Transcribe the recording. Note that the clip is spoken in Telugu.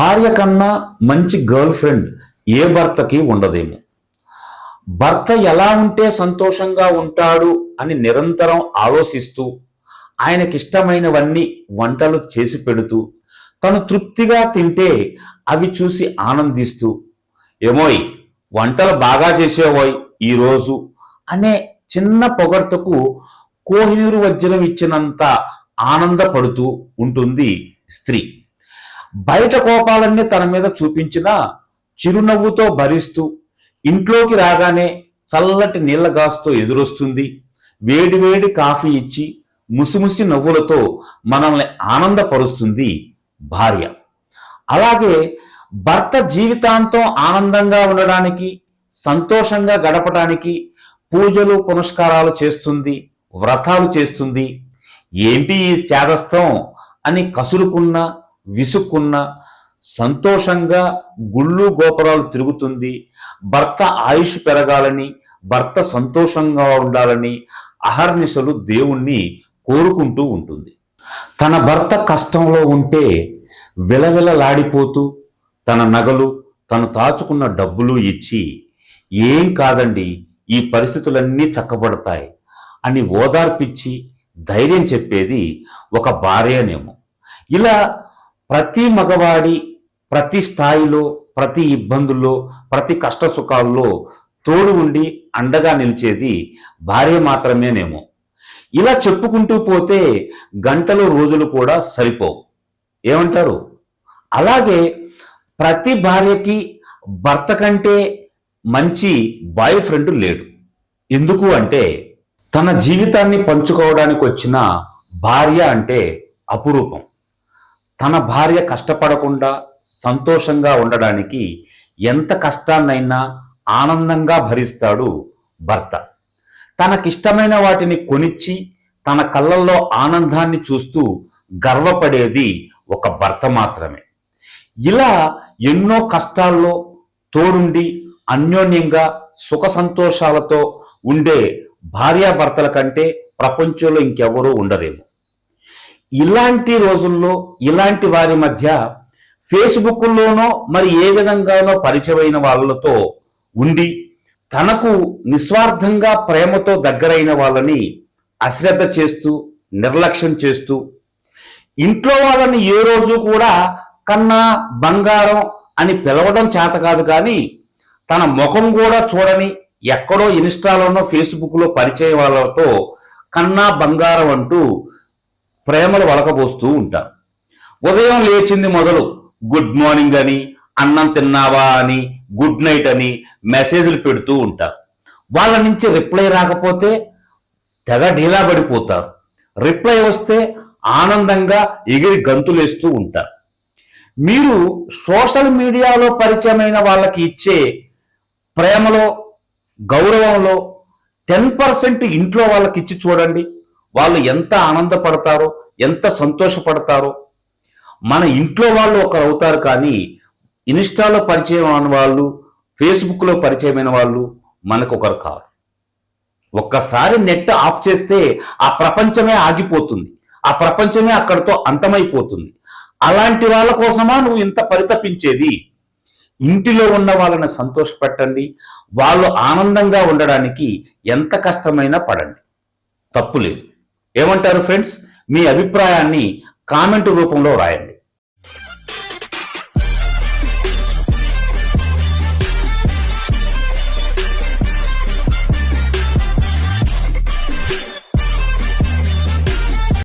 భార్య కన్నా మంచి గర్ల్ ఫ్రెండ్ ఏ భర్తకి ఉండదేమో. భర్త ఎలా ఉంటే సంతోషంగా ఉంటాడు అని నిరంతరం ఆలోచిస్తూ ఆయనకిష్టమైనవన్నీ వంటలు చేసి పెడుతూ తను తృప్తిగా తింటే అవి చూసి ఆనందిస్తూ ఏమోయ్ వంటలు బాగా చేసేవోయ్ ఈరోజు అనే చిన్న పొగడ్తకు కోహినూరు వజ్రం ఇచ్చినంత ఆనందపడుతూ ఉంటుంది స్త్రీ. బయట కోపాలన్నీ తన మీద చూపించినా చిరునవ్వుతో భరిస్తూ ఇంట్లోకి రాగానే చల్లటి నీళ్ల గాసుతో ఎదురొస్తుంది. వేడివేడి కాఫీ ఇచ్చి ముసిముసి నవ్వులతో మనల్ని ఆనందపరుస్తుంది భార్య. అలాగే భర్త జీవితాంతం ఆనందంగా ఉండడానికి, సంతోషంగా గడపడానికి పూజలు పునస్కారాలు చేస్తుంది, వ్రతాలు చేస్తుంది. ఏంటి ఈ చేదస్తం అని కసురుకున్న విసుక్కున్న సంతోషంగా గుళ్ళు గోపురాలు తిరుగుతుంది. భర్త ఆయుష్ పెరగాలని, భర్త సంతోషంగా ఉండాలని అహర్నిశలు దేవుణ్ణి కోరుకుంటూ ఉంటుంది. తన భర్త కష్టంలో ఉంటే విలవిలలాడిపోతూ తన నగలు, తను దాచుకున్న డబ్బులు ఇచ్చి ఏం కాదండి ఈ పరిస్థితులన్నీ చక్కబడతాయి అని ఓదార్పిచ్చి ధైర్యం చెప్పేది ఒక భార్యనేమో. ఇలా ప్రతి మగవాడి ప్రతి స్థాయిలో, ప్రతి ఇబ్బందుల్లో, ప్రతి కష్ట సుఖాల్లో తోడు ఉండి అండగా నిలిచేది భార్య మాత్రమేనేమో. ఇలా చెప్పుకుంటూ పోతే గంటలు రోజులు కూడా సరిపోవు. ఏమంటారు? అలాగే ప్రతి భార్యకి భర్త కంటే మంచి బాయ్ ఫ్రెండ్ లేడు. ఎందుకు అంటే తన జీవితాన్ని పంచుకోవడానికి వచ్చిన భార్య అంటే అపురూపం. తన భార్య కష్టపడకుండా సంతోషంగా ఉండడానికి ఎంత కష్టాన్నైనా ఆనందంగా భరిస్తాడు భర్త. తనకిష్టమైన వాటిని కొనిచ్చి తన కళ్ళల్లో ఆనందాన్ని చూస్తూ గర్వపడేది ఒక భర్త మాత్రమే. ఇలా ఎన్నో కష్టాల్లో తోడుండి అన్యోన్యంగా సుఖ సంతోషాలతో ఉండే భార్యాభర్తల కంటే ప్రపంచంలో ఇంకెవరూ ఉండరేమో. ఇలాంటి రోజుల్లో ఇలాంటి వారి మధ్య ఫేస్బుక్లోనో మరి ఏ విధంగానో పరిచయమైన వాళ్ళతో ఉండి తనకు నిస్వార్థంగా ప్రేమతో దగ్గరైన వాళ్ళని అశ్రద్ధ చేస్తూ నిర్లక్ష్యం చేస్తూ ఇంట్లో వాళ్ళని ఏ రోజు కూడా కన్నా బంగారం అని పిలవడం చేత కాదు, కానీ తన ముఖం కూడా చూడని ఎక్కడో ఇన్స్టాలోనో ఫేస్బుక్లో పరిచయం వాళ్ళతో కన్నా బంగారం అంటూ ప్రేమలు వలకబోస్తూ ఉంటారు. ఉదయం లేచింది మొదలు గుడ్ మార్నింగ్ అని, అన్నం తిన్నావా అని, గుడ్ నైట్ అని మెసేజ్లు పెడుతూ ఉంటారు. వాళ్ళ నుంచి రిప్లై రాకపోతే తెగ ఢీలా పడిపోతారు. రిప్లై వస్తే ఆనందంగా ఎగిరి గంతులేస్తూ ఉంటారు. మీరు సోషల్ మీడియాలో పరిచయమైన వాళ్ళకి ఇచ్చే ప్రేమలో, గౌరవంలో 10% ఇంట్లో వాళ్ళకి ఇచ్చి చూడండి. వాళ్ళు ఎంత ఆనందపడతారో, ఎంత సంతోషపడతారో. మన ఇంట్లో వాళ్ళు ఒకరు అవుతారు, కానీ ఇన్స్టాలో పరిచయం అయిన వాళ్ళు, ఫేస్బుక్లో పరిచయమైన వాళ్ళు మనకు ఒకరు కాదు. ఒక్కసారి నెట్ ఆఫ్ చేస్తే ఆ ప్రపంచమే ఆగిపోతుంది, ఆ ప్రపంచమే అక్కడితో అంతమైపోతుంది. అలాంటి వాళ్ళ కోసమా నువ్వు ఇంత పరితపించేది? ఇంటిలో ఉన్న వాళ్ళని సంతోషపెట్టండి. వాళ్ళు ఆనందంగా ఉండడానికి ఎంత కష్టమైనా పడండి, తప్పు లేదు. ఏమంటారు ఫ్రెండ్స్? మీ అభిప్రాయాన్ని కామెంట్ రూపంలో రాయండి.